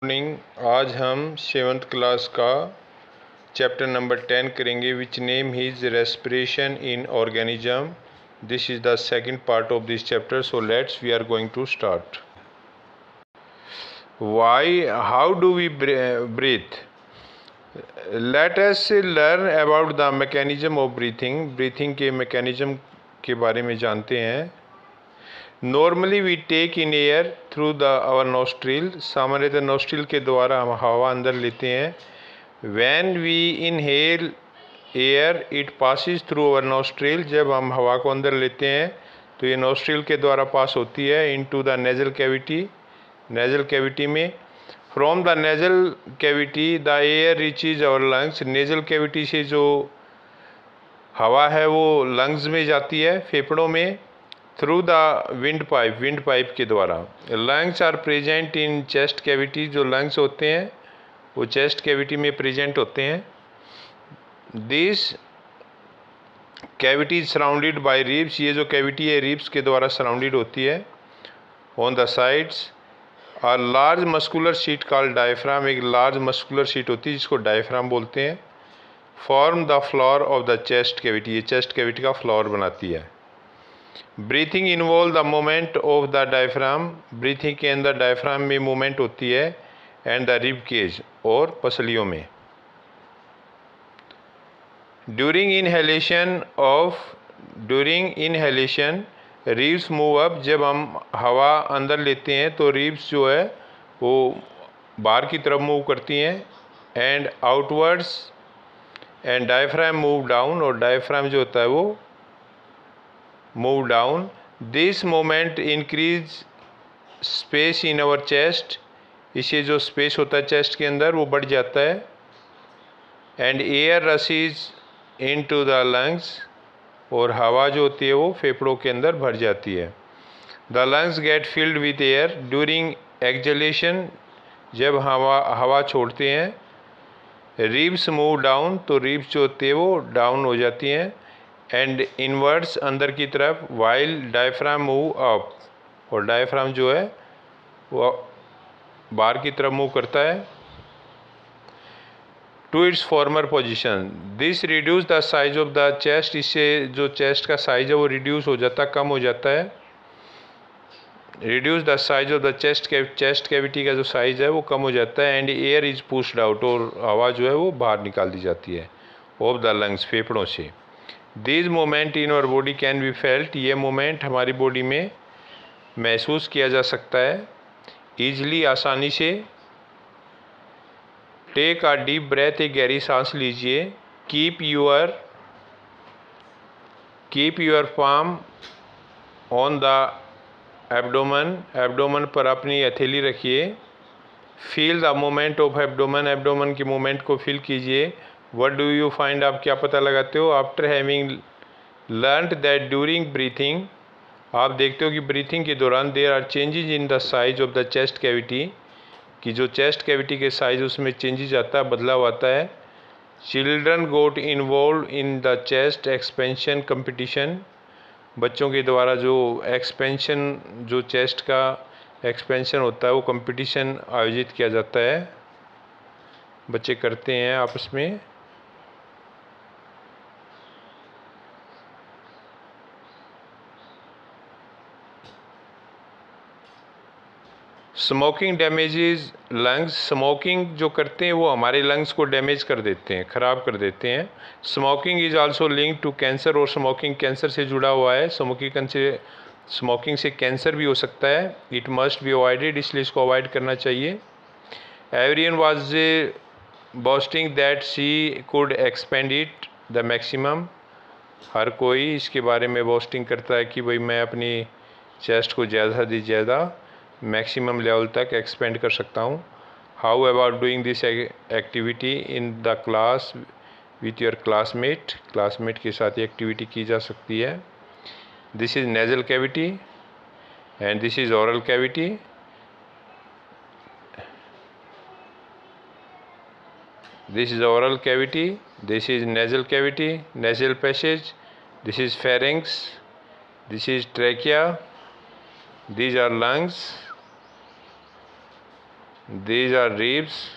Morning. आज हम 7th class का चैप्टर नंबर 10 करेंगे, which name is respiration in organism. This is the second part of this chapter, so let's we are going to start. Why, how do we breathe? Let us learn about the mechanism of breathing. Breathing के mechanism के बारे में जानते हैं। Normally we take in air through the our nostril. सामान्यतः nostril के द्वारा हम हवा अंदर लेते हैं। When we inhale air it passes through our nostril. जब हम हवा को अंदर लेते हैं तो ये नोस्ट्रिल के द्वारा पास होती है into the nasal cavity. Nasal cavity में from the nasal cavity the air reaches our lungs. Nasal cavity से जो हवा है वो लंग्स में जाती है, फेफड़ों में, थ्रू द विंड पाइप के द्वारा। Lungs are present in chest cavity. जो लंग्स होते हैं वो चेस्ट कैविटी में प्रेजेंट होते हैं। This cavity is surrounded by ribs. ये जो कैविटी है रिब्स के द्वारा सराउंडेड होती है। On the sides are large muscular sheet called diaphragm. एक लार्ज मस्कुलर शीट होती है जिसको डायफ्राम बोलते हैं। Form the floor of the chest cavity. ये चेस्ट कैविटी का फ्लोर बनाती है। Breathing involve the movement of the diaphragm. Breathing के अंदर डायफ्राम में मूवमेंट होती है एंड द रिब केज और पसलियों में। During inhalation ribs move up. जब हम हवा अंदर लेते हैं तो रिब्स जो है वो बाहर की तरफ मूव करती हैं and outwards, and diaphragm move down. और डायफ्राम जो होता है वो move down. This movement increase space in our chest. इससे जो स्पेस होता है चेस्ट के अंदर वो बढ़ जाता है। And air rushes into the lungs. और हवा जो होती है वो फेफड़ों के अंदर भर जाती है। The lungs get filled with air during exhalation. जब हवा छोड़ते हैं रिब्स मूव डाउन, तो रिब्स जो होती है वो डाउन हो जाती हैं एंड इनवर्ड्स, अंदर की तरफ, वाइल डायफ्राम मूव अप। और डायफ्राम जो है वो बाहर की तरफ मूव करता है to its former position. This reduce the size of the chest. इससे जो चेस्ट का साइज है वो रिड्यूस हो जाता है, कम हो जाता है। Reduce the size of the chest cavity का जो साइज है वो कम हो जाता है and air is pushed out. और हवा जो है वो बाहर निकाल दी जाती है ऑफ द लंग्स, फेफड़ों से। This movement in our body can be felt. ये मोमेंट हमारी बॉडी में महसूस किया जा सकता है ईजली, आसानी से। Take a deep breath. एक गहरी सांस लीजिए। Keep your palm on the abdomen. Abdomen पर अपनी हथेली रखिए। Feel the movement of abdomen. Abdomen के मोमेंट को फील कीजिए। What do you find? आप क्या पता लगाते हो? After having learned that during breathing, आप देखते हो कि ब्रीथिंग के दौरान there are changes in the size of the chest cavity, कि जो चेस्ट कैविटी के साइज उसमें चेंजेस आता है, बदलाव आता है। Children got involved in the chest expansion competition. बच्चों के द्वारा जो एक्सपेंशन, जो चेस्ट का एक्सपेंशन होता है वो कंपटीशन आयोजित किया जाता है, बच्चे करते हैं आपस में। Smoking damages lungs. स्मोकिंग जो करते हैं वो हमारे लंग्स को डैमेज कर देते हैं, ख़राब कर देते हैं। Smoking is also linked to cancer. और स्मोकिंग कैंसर से जुड़ा हुआ है। स्मोकिंग से कैंसर भी हो सकता है। इट मस्ट बी अवॉइडेड, इसलिए इसको अवॉइड करना चाहिए। Everyone was boasting that she could expand it the maximum. हर कोई इसके बारे में बोस्टिंग करता है कि भाई मैं अपनी चेस्ट को ज़्यादा से ज़्यादा मैक्सिमम लेवल तक एक्सपेंड कर सकता हूँ। How about doing this activity in the class with your classmate के साथ ये एक्टिविटी की जा सकती है। This is nasal cavity and this is oral cavity. This is oral cavity, this is nasal cavity, nasal passage, this is pharynx, this is trachea, these are lungs, these are ribs.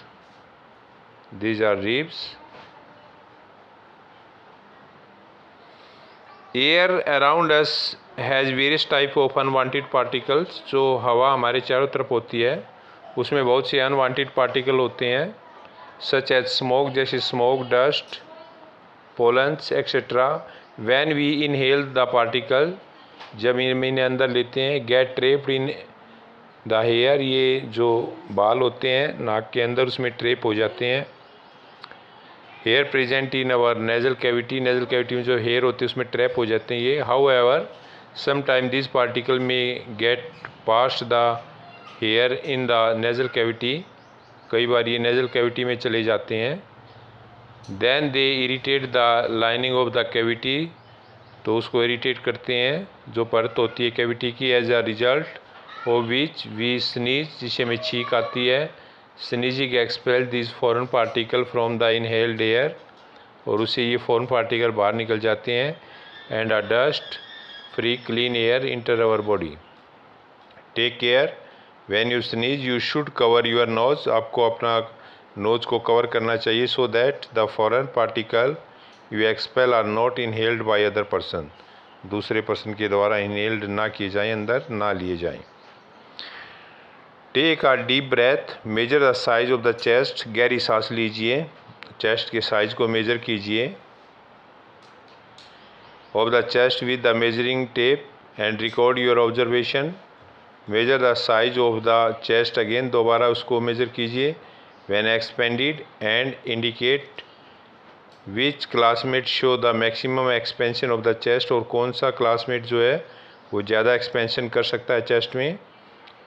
Air around us has various type of unwanted particles. जो हवा हमारे चारों तरफ होती है उसमें बहुत से अनवांटेड पार्टिकल होते हैं, सच एज स्मोक, जैसे smoke, dust, pollens etcetera. When we inhale the particle, जब इन्हें अंदर लेते हैं, get trapped in the hair, ये जो बाल होते हैं नाक के अंदर उसमें ट्रेप हो जाते हैं. Hair present in our nasal cavity, nasal cavity में जो हेयर होते हैं उसमें ट्रैप हो जाते हैं ये. However some time this particle में get past the hair in the nasal cavity, कई बार ये नेजल कैविटी में चले जाते हैं. Then they irritate the lining of the cavity, तो उसको इरिटेट करते हैं जो परत होती है कैविटी की. As a result of which we sneeze, जिससे में छींक आती है. Sneezing expel this foreign particle from the inhaled air, और उससे ये फॉरेन पार्टिकल बाहर निकल जाते हैं. And a dust free clean air enter our body. Take care when you sneeze, you should cover your nose, आपको अपना नोज को कवर करना चाहिए. So that the foreign particle you expel are not inhaled by other person, दूसरे person के द्वारा inhaled ना किए जाएं, अंदर ना लिए जाएं. Take a deep breath, measure the size of the chest, गहरी सांस लीजिए, चेस्ट के साइज को मेजर कीजिए. Of the chest with the measuring tape and record your observation. Measure the size of the chest, again दोबारा उसको measure कीजिए. When expanded and indicate which classmate show the maximum expansion of the chest, और कौन सा classmate जो है वो ज़्यादा एक्सपेंशन कर सकता है चेस्ट में.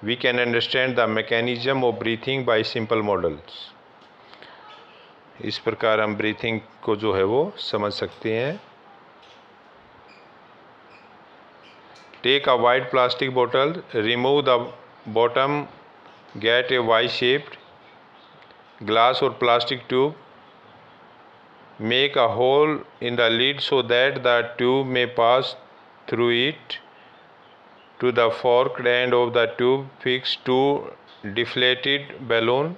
We can understand the mechanism of breathing by simple models. इस प्रकार हम ब्रीथिंग को जो है वो समझ सकते हैं. Take a white plastic bottle, remove the bottom, get a Y-shaped glass or plastic tube, make a hole in the lid so that the tube may pass through it. To the forked end of the tube, fix two deflated balloons.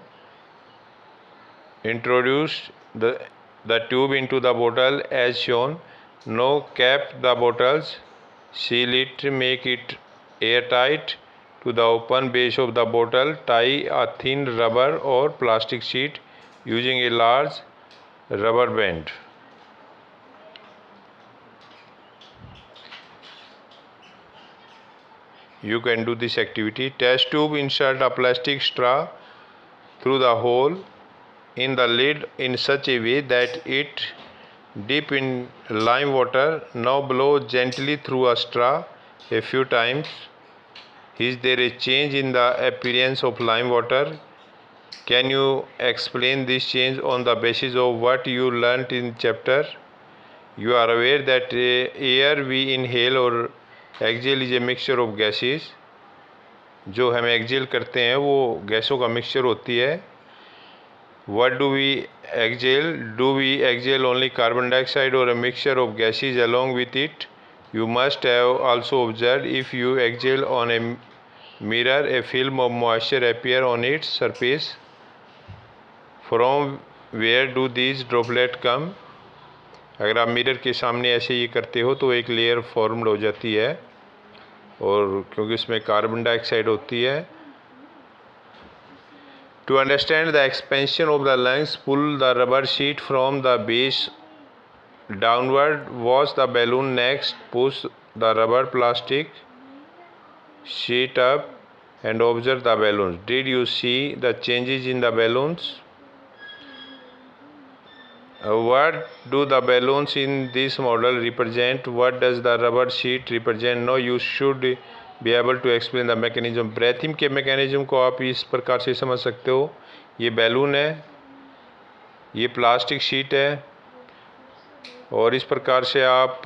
Introduce the tube into the bottle as shown. Now cap the bottles, seal it, make it airtight. To the open base of the bottle, tie a thin rubber or plastic sheet using a large rubber band. You can do this activity. Test tube, insert a plastic straw through the hole in the lid in such a way that it dip in lime water. Now blow gently through a straw a few times. Is there a change in the appearance of lime water? Can you explain this change on the basis of what you learnt in chapter? You are aware that air we inhale or एक्जेल is a mixture of gases, जो हम एक्जेल करते हैं वो गैसों का mixture होती है. What do we exhale? Do we exhale only carbon dioxide और a mixture of gases along with it? You must have also observe if you exhale on a mirror a film of moisture appear on its surface. From where do these droplet come? अगर आप mirror के सामने ऐसे ये करते हो तो एक लेयर फॉर्म्ड हो जाती है, और क्योंकि इसमें कार्बन डाइऑक्साइड होती है. To understand the expansion of the lungs, pull the rubber sheet from the base downward, watch the balloon next, push the rubber plastic sheet up and observe the balloons. Did you see the changes in the balloons? What do the balloons in this model represent? What does the rubber sheet represent? No, you should be able to explain the mechanism. Breathing के mechanism को आप इस प्रकार से समझ सकते हो. ये बैलून है, ये प्लास्टिक शीट है, और इस प्रकार से आप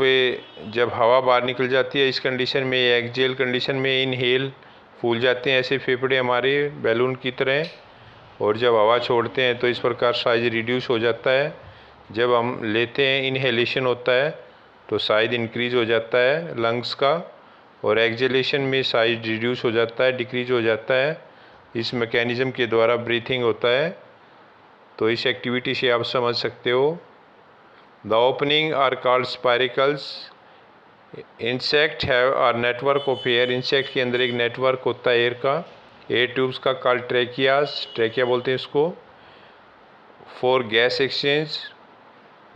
जब हवा बाहर निकल जाती है इस कंडीशन में, एक्जेल कंडीशन में, इनहेल फूल जाते हैं ऐसे फेफड़े हमारे बैलून की तरह, और जब हवा छोड़ते हैं तो इस प्रकार साइज रिड्यूस हो जाता है. जब हम लेते हैं, इनहेलेशन होता है तो साइज इंक्रीज हो जाता है लंग्स का, और एक्जेलेशन में साइज रिड्यूस हो जाता है, डिक्रीज हो जाता है. इस मैकेनिज़्म के द्वारा ब्रीथिंग होता है। तो इस एक्टिविटी से आप समझ सकते हो। The opening are called spiracles. Insect have are network of air. Insect के अंदर एक नेटवर्क होता है एयर का, एयर ट्यूब्स का, कॉल्ड ट्रेकियास, ट्रेकिया बोलते हैं इसको। फॉर गैस एक्सचेंज,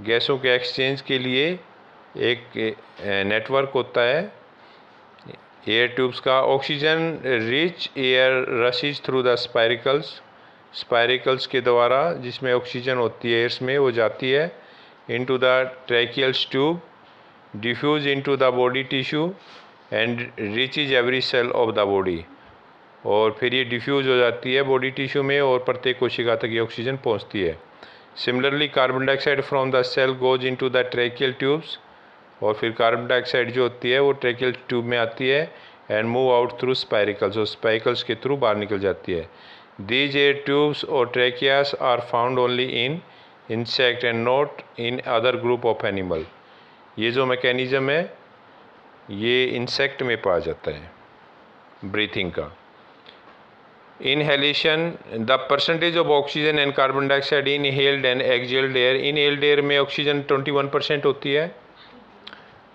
गैसों के एक्सचेंज के लिए एक नेटवर्क होता है एयर ट्यूब्स का। Oxygen rich air rushes through the spiracles. Spiracles के द्वारा जिसमें ऑक्सीजन होती है एयर्स में, वो जाती है into the tracheals tube, diffuse into the body tissue and reaches every cell of the body. और फिर ये डिफ्यूज हो जाती है बॉडी टिश्यू में और प्रत्येक कोशिका तक ये ऑक्सीजन पहुंचती है। Similarly carbon dioxide from the cell goes into the tracheal tubes. और फिर कार्बन डाइऑक्साइड जो होती है वो ट्रैकियल ट्यूब में आती है and move out through spiracles, और स्पाइरिकल्स के थ्रू बाहर निकल जाती है। These air tubes or tracheas are found only in insect and not in other group of animal। ये जो मैकेनिज़्म है ये इंसेक्ट में पाया जाता है ब्रीथिंग का। Inhalation, the percentage of oxygen and carbon dioxide inhaled and exhaled air. Inhaled air में ऑक्सीजन 21% होती है,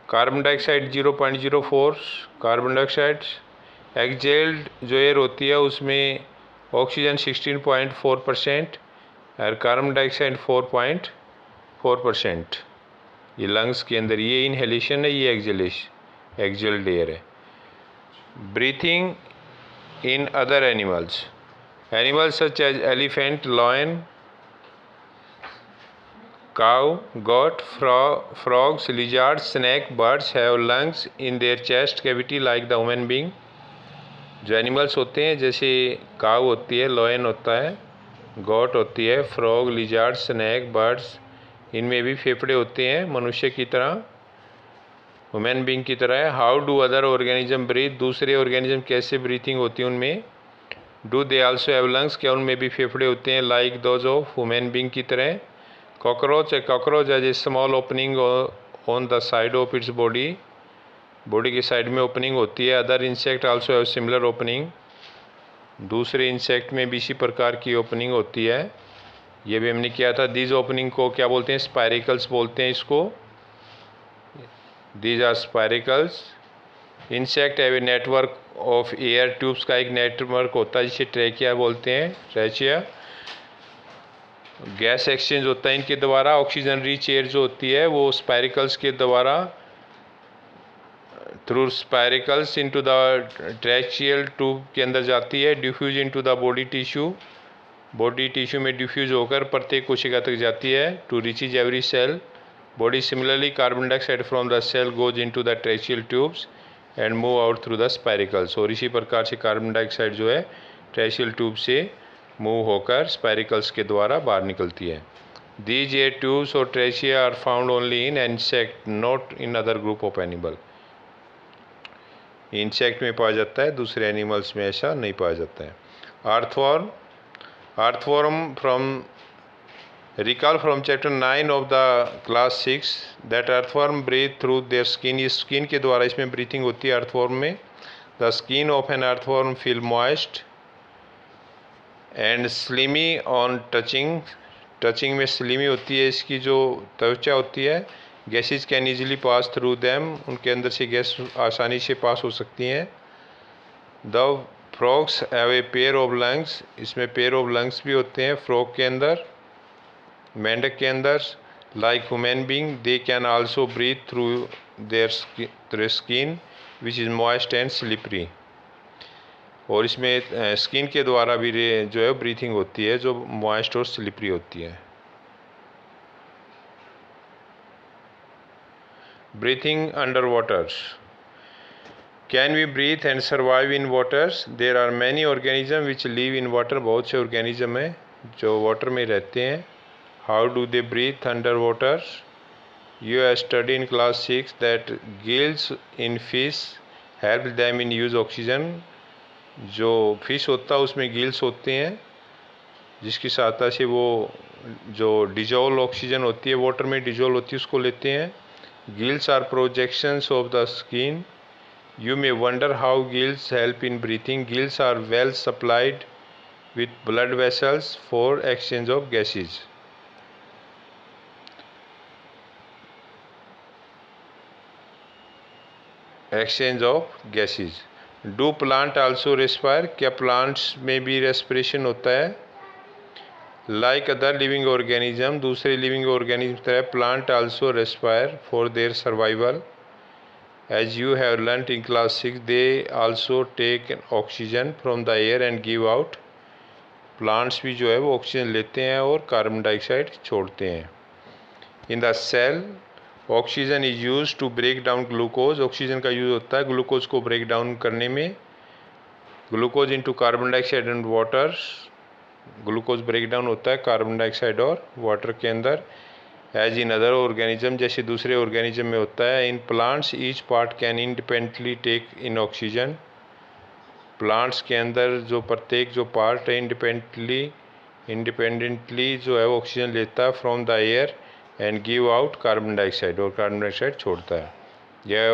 carbon dioxide 0.04 carbon dioxide. Exhaled जो एयर होती है उसमें ऑक्सीजन 16.4% और कार्बन डाइऑक्साइड 4.4%। ये लंग्स के अंदर, ये इनहेलेशन है, ये एक्सहेल्ड एयर है। Breathing in other animals, animals such as elephant, lion, cow, goat, frogs, lizards, snake, birds have lungs in their chest cavity like the human being। जो animals होते हैं जैसे काऊ होती है, लॉयन होता है, गोट होती है, फ्रॉग, लिजार्ड, स्नैक, बर्ड्स, इनमें भी फेफड़े होते हैं मनुष्य की तरह, ह्यूमन बीइंग की तरह है। How do other organism breathe, दूसरे ऑर्गेनिज्म कैसे ब्रीथिंग होती है उनमें। Do they also have lungs, क्या उनमें भी फेफड़े होते हैं like those of human being की तरह। Cockroach, a cockroach has a small opening on the side of its body, body की साइड में ओपनिंग होती है। Other insect also have similar opening, दूसरे इंसेक्ट में भी इसी प्रकार की ओपनिंग होती है। ये भी हमने किया था। दीज ओपनिंग को क्या बोलते हैं, स्पाइरिकल्स बोलते हैं इसको, these are spiracles. Insect have a network of air tubes का एक नेटवर्क होता है जिसे ट्रैकिया बोलते हैं, ट्रैचिया। गैस एक्सचेंज होता है इनके द्वारा। ऑक्सीजन रिच एयर जो होती है वो स्पाइरिकल्स के द्वारा through spiracles into the tracheal tube के अंदर जाती है। Diffuse into the body tissue, body tissue में डिफ्यूज होकर प्रत्येक कोशिका तक जाती है। To reaches every cell body. Similarly carbon dioxide from the cell goes into the tracheal tubes and move out through the spiracles. और इसी प्रकार से कार्बन डाइऑक्साइड जो है ट्रैचियल ट्यूब से मूव होकर स्पाइरिकल्स के द्वारा बाहर निकलती है। दीज एयर ट्यूब्स और trachea are found only in insect, not in other group of animal. Insect में पाया जाता है, दूसरे एनिमल्स में ऐसा नहीं पाया जाता है। Earthworm, earthworm from recall from chapter 9 of the class 6 that earthworm breathe through their skin. ये स्किन के द्वारा इसमें ब्रीथिंग होती है अर्थवर्म में। The skin of an earthworm feel moist and slimy on touching, touching में स्लिमी होती है इसकी जो त्वचा होती है। Gases can easily pass through them, उनके अंदर से गैस आसानी से पास हो सकती हैं। The frogs have a pair of lungs, इसमें पेयर ऑफ लंग्स भी होते हैं फ्रॉग के अंदर, मेंढक के अंदर। Like human being they can also breathe through their skin which is moist and slippery. और इसमें स्किन के द्वारा भी जो है ब्रीथिंग होती है जो मॉइस्ट और स्लिपरी होती है। Breathing under water, can we breathe and survive in waters. There are many organism which live in water, बहुत से ऑर्गेनिज्म हैं जो वाटर में रहते हैं। How do they breathe under water. You have study in class 6 that gills in fish help them in use oxygen. जो fish होता है उसमें गिल्स होते हैं जिसकी सहायता से वो जो डिजोल्व ऑक्सीजन होती है वाटर में डिजोल्व होती है उसको लेते हैं। Gills are projections of the skin. You may wonder how gills help in breathing. Gills are well supplied with blood vessels for exchange of gases. Exchange of gases. Do plant also respire? क्या plants में भी respiration होता है? Like other living organism, दूसरे living organism तरह plant also respire for their survival. As you have learnt in class 6, they also take oxygen from the air and give out. Plants भी जो है वो ऑक्सीजन लेते हैं और कार्बन डाइऑक्साइड छोड़ते हैं. In the cell, oxygen is used to break down glucose. Oxygen का यूज होता है ग्लूकोज को ब्रेक डाउन करने में. Glucose into carbon dioxide and water. Glucose break down होता है कार्बन डाइऑक्साइड और वाटर के अंदर. एज इन अदर ऑर्गेनिज्म, जैसे दूसरे ऑर्गेनिज्म में होता है. In plants each part can independently take in oxygen. Plants के अंदर जो प्रत्येक जो पार्ट है इंडिपेंडेंटली जो है ऑक्सीजन लेता है from the air and give out carbon dioxide, और कार्बन डाइऑक्साइड छोड़ता है. यह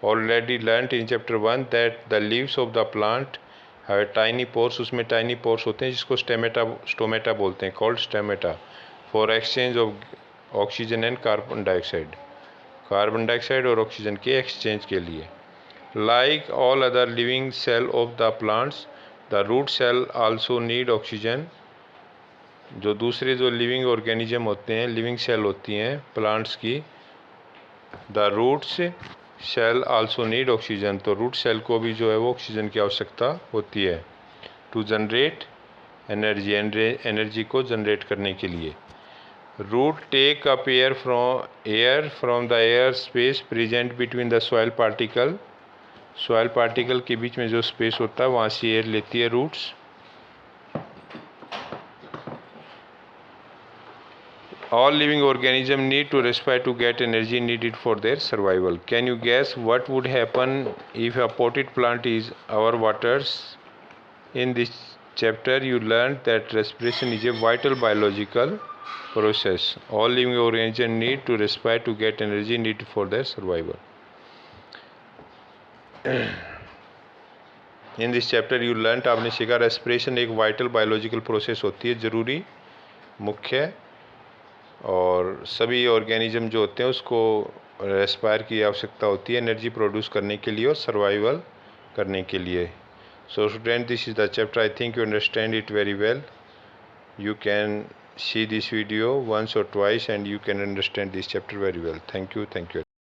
already learned in chapter 1 that the leaves of the plant have tiny pores. उसमें टाइनी पोर्स होते हैं जिसको स्टोमेटा बोलते हैं, called stomata, for exchange of oxygen and carbon dioxide. Carbon dioxide और ऑक्सीजन के एक्सचेंज के लिए. Like all other living cell of the plants, the root cell also need oxygen. जो दूसरे जो लिविंग ऑर्गेनिज्म होते हैं, लिविंग सेल होती हैं प्लांट्स की, the roots cell also need oxygen. तो रूट सेल को भी जो है वो ऑक्सीजन की आवश्यकता होती है टू जनरेट एनर्जी, एनर्जी को जनरेट करने के लिए. Root take up air from the air space present between the soil particle. Soil particle के बीच में जो स्पेस होता है वहाँ से एयर लेती है roots. All living organisms need to respire to get energy needed for their survival. Can you guess what would happen if a potted plant is our waters? In this chapter, you learned that respiration is a vital biological process. All living organisms need to respire to get energy needed for their survival. In this chapter, you learned, आपने सीखा respiration एक vital biological process होती है, जरूरी, मुख्य, और सभी organism जो होते हैं उसको रेस्पायर की आवश्यकता होती है एनर्जी प्रोड्यूस करने के लिए और सर्वाइवल करने के लिए. So student, this is the chapter. I think you understand it very well. You can see this video once or twice and you can understand this chapter very well. Thank you.